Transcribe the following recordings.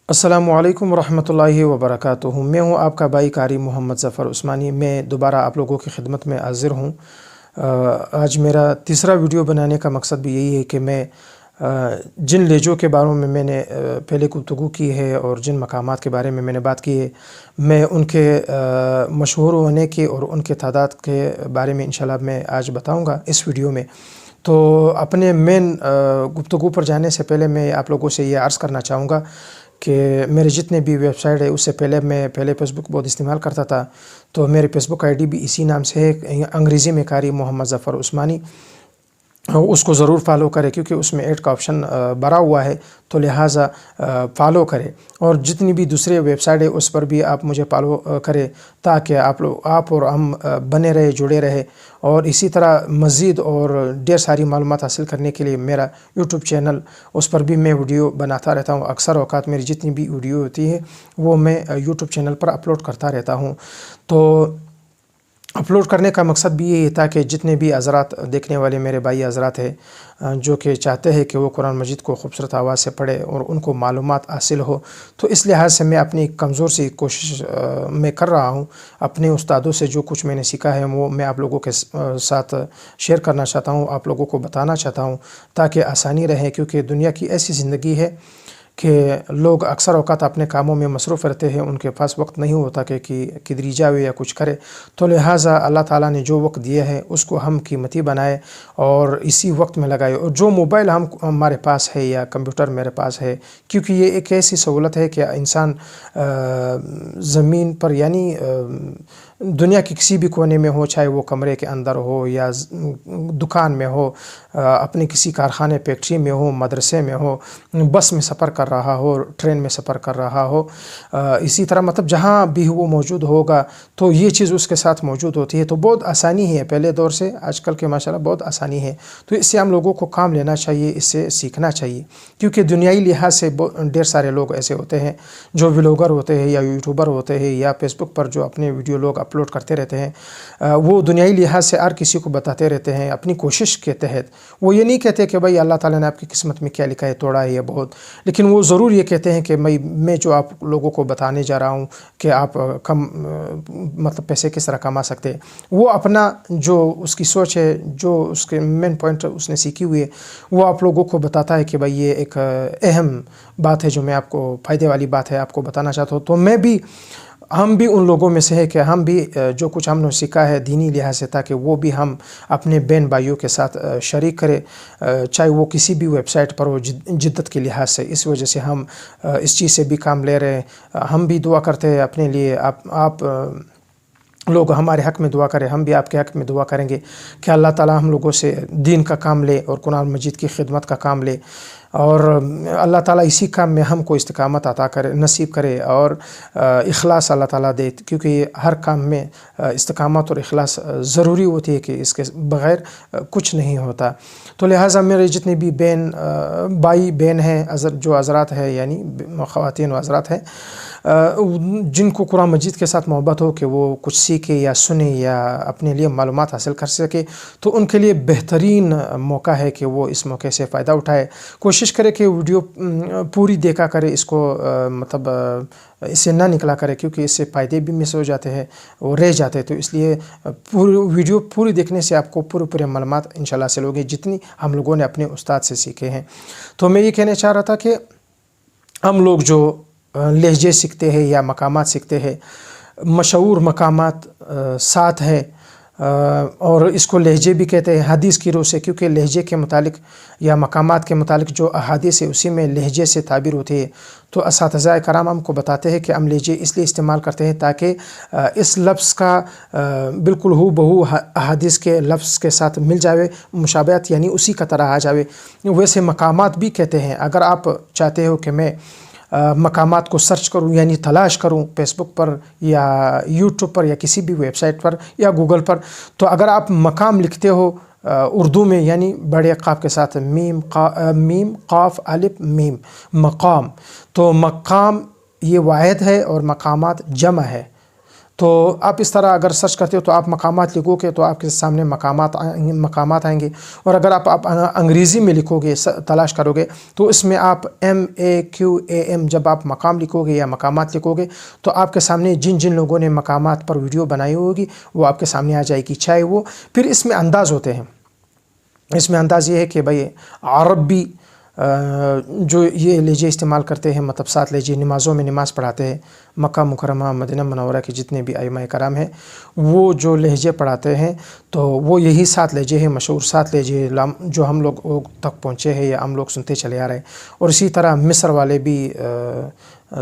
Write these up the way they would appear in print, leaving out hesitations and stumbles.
السلام علیکم ورحمۃ اللہ وبرکاتہ۔ میں ہوں آپ کا بھائی قاری محمد ظفر عثمانی۔ میں دوبارہ آپ لوگوں کی خدمت میں حاضر ہوں۔ آج میرا تیسرا ویڈیو بنانے کا مقصد بھی یہی ہے کہ میں جن لیجوں کے بارے میں نے پہلے گفتگو کی ہے اور جن مقامات کے بارے میں نے بات کی ہے، میں ان کے مشہور ہونے کے اور ان کے تعداد کے بارے میں انشاءاللہ میں آج بتاؤں گا اس ویڈیو میں۔ تو اپنے مین گفتگو پر جانے سے پہلے میں آپ لوگوں سے یہ عرض کرنا چاہوں گا کہ میرے جتنے بھی ویب سائٹ ہے، اس سے پہلے میں فیس بک بہت استعمال کرتا تھا، تو میرے فیس بک آئی ڈی بھی اسی نام سے ہے، انگریزی میں قاری محمد ظفر عثمانی۔ اس کو ضرور فالو کرے کیونکہ اس میں ایڈ کا آپشن بھرا ہوا ہے، تو لہٰذا فالو کرے۔ اور جتنی بھی دوسرے ویب سائٹ ہے اس پر بھی آپ مجھے فالو کرے تاکہ آپ اور ہم بنے رہے، جڑے رہے۔ اور اسی طرح مزید اور ڈھیر ساری معلومات حاصل کرنے کے لیے میرا یوٹیوب چینل، اس پر بھی میں ویڈیو بناتا رہتا ہوں۔ اکثر اوقات میری جتنی بھی ویڈیو ہوتی ہے وہ میں یوٹیوب چینل پر اپلوڈ کرتا رہتا ہوں۔ تو اپلوڈ کرنے کا مقصد بھی یہ ہے تاکہ جتنے بھی حضرات دیکھنے والے میرے بھائی حضرات ہیں جو کہ چاہتے ہیں کہ وہ قرآن مجید کو خوبصورت آواز سے پڑھے اور ان کو معلومات حاصل ہو، تو اس لحاظ سے میں اپنی کمزور سی کوشش میں کر رہا ہوں۔ اپنے استادوں سے جو کچھ میں نے سیکھا ہے وہ میں آپ لوگوں کے ساتھ شیئر کرنا چاہتا ہوں، آپ لوگوں کو بتانا چاہتا ہوں تاکہ آسانی رہے، کیونکہ دنیا کی ایسی زندگی ہے کہ لوگ اکثر اوقات اپنے کاموں میں مصروف رہتے ہیں، ان کے پاس وقت نہیں ہوتا کہ کدھر جاوے یا کچھ کرے۔ تو لہٰذا اللہ تعالیٰ نے جو وقت دیا ہے اس کو ہم قیمتی بنائے اور اسی وقت میں لگائے۔ اور جو موبائل ہمارے پاس ہے یا کمپیوٹر میرے پاس ہے، کیونکہ یہ ایک ایسی سہولت ہے کہ انسان زمین پر یعنی دنیا کے کسی بھی کونے میں ہو، چاہے وہ کمرے کے اندر ہو یا دکان میں ہو، اپنے کسی کارخانے فیکٹری میں ہو، مدرسے میں ہو، بس میں سفر کر رہا ہو، ٹرین میں سفر کر رہا ہو، اسی طرح مطلب جہاں بھی وہ موجود ہوگا تو یہ چیز اس کے ساتھ موجود ہوتی ہے۔ تو بہت آسانی ہے پہلے دور سے آج کل کے، ماشاءاللہ بہت آسانی ہے۔ تو اس سے ہم لوگوں کو کام لینا چاہیے، اس سے سیکھنا چاہیے، کیونکہ دنیائی لحاظ سے ڈھیر سارے لوگ ایسے ہوتے ہیں جو ولاگر ہوتے ہیں یا یوٹیوبر ہوتے ہیں یا فیس بک پر جو اپنے ویڈیو لوگ اپلوڈ کرتے رہتے ہیں، وہ دنیائی لحاظ سے ہر کسی کو بتاتے رہتے ہیں اپنی کوشش کے تحت۔ وہ یہ نہیں کہتے کہ بھائی اللہ تعالیٰ نے آپ کی قسمت میں کیا لکھا ہے، توڑا ہے یا بہت، لیکن وہ ضرور یہ کہتے ہیں کہ میں جو آپ لوگوں کو بتانے جا رہا ہوں کہ آپ کم مطلب پیسے کس طرح کما سکتے ہیں، وہ اپنا جو اس کی سوچ ہے، جو اس کے مین پوائنٹ اس نے سیکھی ہوئی ہے، وہ آپ لوگوں کو بتاتا ہے کہ بھائی یہ ایک اہم بات ہے جو میں آپ کو فائدے والی بات ہے آپ کو بتانا چاہتا ہوں۔ تو ہم بھی ان لوگوں میں سے ہے کہ ہم بھی جو کچھ ہم نے سیکھا ہے دینی لحاظ سے، تاکہ وہ بھی ہم اپنے بہن بھائیوں کے ساتھ شریک کرے، چاہے وہ کسی بھی ویب سائٹ پر ہو جدت کے لحاظ سے۔ اس وجہ سے ہم اس چیز سے بھی کام لے رہے ہیں۔ ہم بھی دعا کرتے ہیں اپنے لیے، آپ لوگ ہمارے حق میں دعا کریں، ہم بھی آپ کے حق میں دعا کریں گے کہ اللہ تعالیٰ ہم لوگوں سے دین کا کام لے اور قرآن مجید کی خدمت کا کام لے، اور اللہ تعالیٰ اسی کام میں ہم کو استقامت عطا کرے، نصیب کرے، اور اخلاص اللہ تعالیٰ دے، کیونکہ ہر کام میں استقامت اور اخلاص ضروری ہوتی ہے کہ اس کے بغیر کچھ نہیں ہوتا۔ تو لہٰذا میرے جتنے بھی بھائی بہن ہیں، جو حضرات ہیں یعنی خواتین و حضرات ہیں، جن کو قرآن مجید کے ساتھ محبت ہو کہ وہ کچھ سیکھے یا سنے یا اپنے لیے معلومات حاصل کر سکے، تو ان کے لیے بہترین موقع ہے کہ وہ اس موقع سے فائدہ اٹھائے۔ کوشش کرے کہ ویڈیو پوری دیکھا کرے، اس کو مطلب اس سے نہ نکلا کرے، کیونکہ اس سے فائدے بھی مس ہو جاتے ہیں اور رہ جاتے ہیں۔ تو اس لیے ویڈیو پوری دیکھنے سے آپ کو پورے معلومات انشاءاللہ حاصل ہوگی جتنی ہم لوگوں نے اپنے استاد سے سیکھے ہیں۔ تو میں یہ کہنا چاہ رہا تھا کہ ہم لوگ جو لہجے سیکھتے ہیں یا مقامات سیکھتے ہیں، مشہور مقامات 7 ہیں، اور اس کو لہجے بھی کہتے ہیں حدیث کی روح سے، کیونکہ لہجے کے متعلق یا مقامات کے متعلق جو احادیث ہے اسی میں لہجے سے تعبیر ہوتی ہے۔ تو اساتذہ کرام ہم کو بتاتے ہیں کہ ہم لہجے اس لیے استعمال کرتے ہیں تاکہ اس لفظ کا بالکل ہو بہو احادیث کے لفظ کے ساتھ مل جاوے، مشابہت یعنی اسی کا طرح آ جاوے۔ ویسے مقامات بھی کہتے ہیں، اگر آپ چاہتے ہو کہ میں مقامات کو سرچ کروں یعنی تلاش کروں فیس بک پر یا یوٹیوب پر یا کسی بھی ویب سائٹ پر یا گوگل پر، تو اگر آپ مقام لکھتے ہو اردو میں یعنی بڑے قاف کے ساتھ میم قاف الف میم مقام، تو مقام یہ واحد ہے اور مقامات جمع ہے۔ تو آپ اس طرح اگر سرچ کرتے ہو تو آپ مقامات لکھو گے تو آپ کے سامنے مقامات آئیں گے، اور اگر آپ انگریزی میں لکھو گے، تلاش کرو گے، تو اس میں آپ MAQAM جب آپ مقام لکھو گے یا مقامات لکھو گے تو آپ کے سامنے جن جن لوگوں نے مقامات پر ویڈیو بنائی ہوگی وہ آپ کے سامنے آ جائے گی، چاہے وہ پھر اس میں انداز ہوتے ہیں۔ اس میں انداز یہ ہے کہ بھئی عرب بھی جو یہ لہجے استعمال کرتے ہیں، مطلب 7 لہجے نمازوں میں نماز پڑھاتے ہیں، مکہ مکرمہ مدینہ منورہ کے جتنے بھی ائمہ کرام ہیں وہ جو لہجے پڑھاتے ہیں تو وہ یہی 7 لہجے ہیں، مشہور 7 لہجے جو ہم لوگ تک پہنچے ہیں یا ہم لوگ سنتے چلے آ رہے ہیں۔ اور اسی طرح مصر والے بھی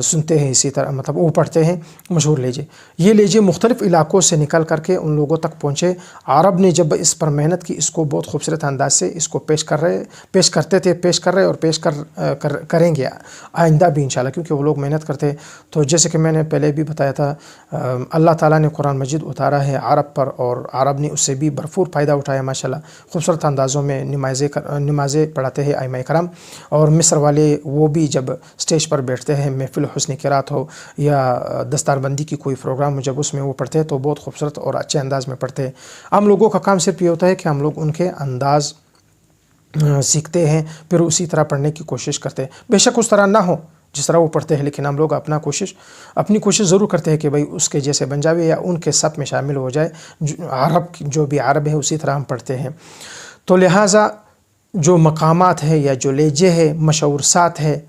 سنتے ہیں، اسی طرح مطلب وہ پڑھتے ہیں مشہور لہجے۔ یہ لہجے مختلف علاقوں سے نکل کر کے ان لوگوں تک پہنچے۔ عرب نے جب اس پر محنت کی، اس کو بہت خوبصورت انداز سے اس کو پیش کرتے تھے، پیش کر رہے اور پیش کریں گے آئندہ بھی انشاءاللہ، کیونکہ وہ لوگ محنت کرتے ہیں۔ تو جیسے کہ میں نے پہلے بھی بتایا تھا، اللہ تعالیٰ نے قرآن مجید اتارا ہے عرب پر، اور عرب نے اس سے بھی بھرپور فائدہ اٹھایا ماشاءاللہ، خوبصورت اندازوں میں نمازیں پڑھاتے ہیں ائمہ کرام۔ اور مصر والے وہ بھی جب اسٹیج پر بیٹھتے ہیں، محفل حسن قرات ہو یا دستار بندی کی کوئی پروگرام ہو، جب اس میں وہ پڑھتے ہیں تو بہت خوبصورت اور اچھے انداز میں پڑھتے ہیں۔ ہم لوگوں کا کام صرف یہ ہوتا ہے کہ ہم لوگ ان کے انداز سیکھتے ہیں، پھر اسی طرح پڑھنے کی کوشش کرتے ہیں۔ بے شک اس طرح نہ ہو جس طرح وہ پڑھتے ہیں، لیکن ہم لوگ اپنی کوشش ضرور کرتے ہیں کہ بھئی اس کے جیسے بن جاوے یا ان کے صف میں شامل ہو جائے، جو بھی عرب ہے اسی طرح ہم پڑھتے ہیں۔ تو لہٰذا جو مقامات ہے یا جو لہجے ہے مشہور 7 ہے،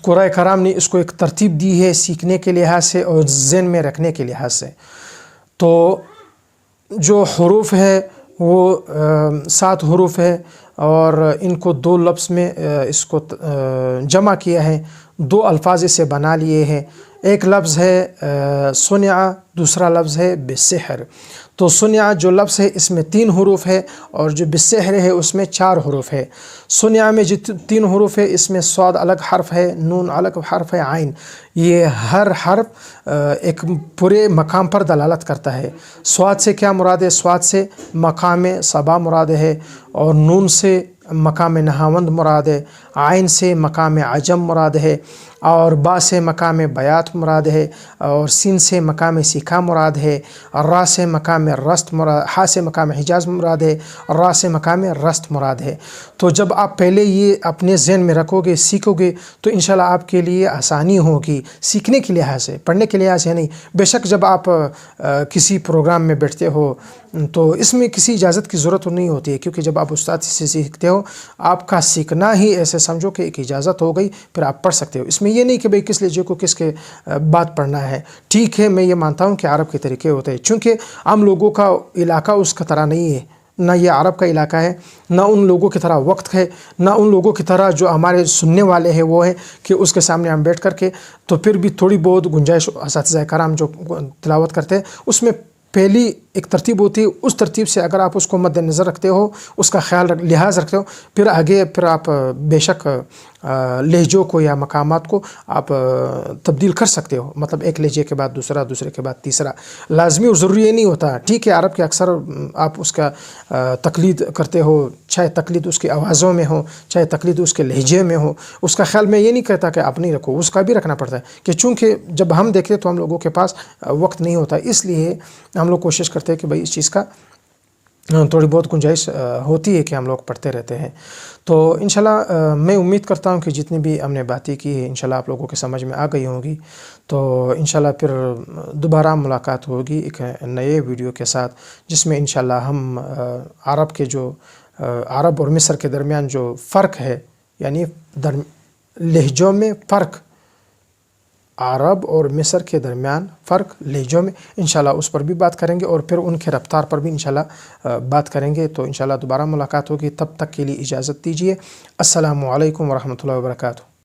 قرآن کرام نے اس کو ایک ترتیب دی ہے سیکھنے کے لحاظ سے اور ذہن میں رکھنے کے لحاظ سے۔ تو جو حروف ہے وہ 7 حروف ہے، اور ان کو 2 لفظ میں اس کو جمع کیا ہے، 2 الفاظ سے بنا لیے ہیں۔ ایک لفظ ہے صنع، دوسرا لفظ ہے بالسحر۔ تو صنع جو لفظ ہے اس میں 3 حروف ہے، اور جو بالسحر ہے اس میں 4 حروف ہے۔ صنع میں جو 3 حروف ہے اس میں صاد الگ حرف ہے، نون الگ حرف ہے، عین۔ یہ ہر حرف ایک پورے مقام پر دلالت کرتا ہے۔ صاد سے کیا مراد ہے؟ صاد سے مقام صبا مراد ہے، اور نون سے مقام نہاوند مراد ہے، عین سے مقام عجم مراد ہے، اور با سے مقام بیات مراد ہے، اور سین سے مقام سکھا مراد ہے، اور را سے مقام رست مراد، ہا سے مقام حجاز مراد ہے، اور را سے مقام رست مراد ہے۔ تو جب آپ پہلے یہ اپنے ذہن میں رکھو گے، سیکھو گے، تو انشاءاللہ آپ کے لیے آسانی ہوگی سیکھنے کے لحاظ سے، پڑھنے کے لحاظ سے نہیں۔ بے شک جب آپ کسی پروگرام میں بیٹھتے ہو تو اس میں کسی اجازت کی ضرورت نہیں ہوتی ہے، کیونکہ جب آپ استاد سے سیکھتے ہو، آپ کا سیکھنا ہی ایسے سمجھو کہ ایک اجازت ہو گئی، پھر آپ پڑھ سکتے ہو۔ اس میں یہ نہیں کہ بھئی کس لہجے کو کس کے بات پڑھنا ہے۔ ٹھیک ہے، میں یہ مانتا ہوں کہ عرب کے طریقے ہوتے ہیں، چونکہ ہم لوگوں کا علاقہ اس کا طرح نہیں ہے، نہ یہ عرب کا علاقہ ہے، نہ ان لوگوں کی طرح وقت ہے، نہ ان لوگوں کی طرح جو ہمارے سننے والے ہیں وہ ہے کہ اس کے سامنے ہم بیٹھ کر کے تو پھر بھی تھوڑی بہت گنجائش اساتذہ کرام جو تلاوت کرتے ہیں اس میں پہلی ایک ترتیب ہوتی ہے، اس ترتیب سے اگر آپ اس کو مد نظر رکھتے ہو، اس کا لحاظ رکھتے ہو، پھر آگے آپ بے شک لہجوں کو یا مقامات کو آپ تبدیل کر سکتے ہو، مطلب ایک لہجے کے بعد دوسرا، دوسرے کے بعد تیسرا، لازمی اور ضروری یہ نہیں ہوتا۔ ٹھیک ہے، عرب کے اکثر آپ اس کا تقلید کرتے ہو، چاہے تقلید اس کی آوازوں میں ہو، چاہے تقلید اس کے لہجے میں ہو، اس کا خیال میں یہ نہیں کہتا کہ آپ نہیں رکھو، اس کا بھی رکھنا پڑتا ہے، کہ چونکہ جب ہم دیکھتے تو ہم لوگوں کے پاس وقت نہیں ہوتا، اس لیے ہم لوگ کوشش کرتے ہیں کہ بھئی اس چیز کا تھوڑی بہت گنجائش ہوتی ہے کہ ہم لوگ پڑھتے رہتے ہیں۔ تو انشاءاللہ میں امید کرتا ہوں کہ جتنی بھی ہم نے باتیں کی ہے انشاءاللہ آپ لوگوں کے سمجھ میں آ گئی ہوں گی۔ تو انشاءاللہ پھر دوبارہ ملاقات ہوگی ایک نئے ویڈیو کے ساتھ، جس میں انشاءاللہ ہم عرب کے جو عرب اور مصر کے درمیان جو فرق ہے، یعنی لہجوں میں فرق، عرب اور مصر کے درمیان فرق لہجوں میں، انشاءاللہ اس پر بھی بات کریں گے، اور پھر ان کے رفتار پر بھی انشاءاللہ بات کریں گے۔ تو انشاءاللہ دوبارہ ملاقات ہوگی، تب تک کے لیے اجازت دیجیے۔ السلام علیکم ورحمۃ اللہ وبرکاتہ۔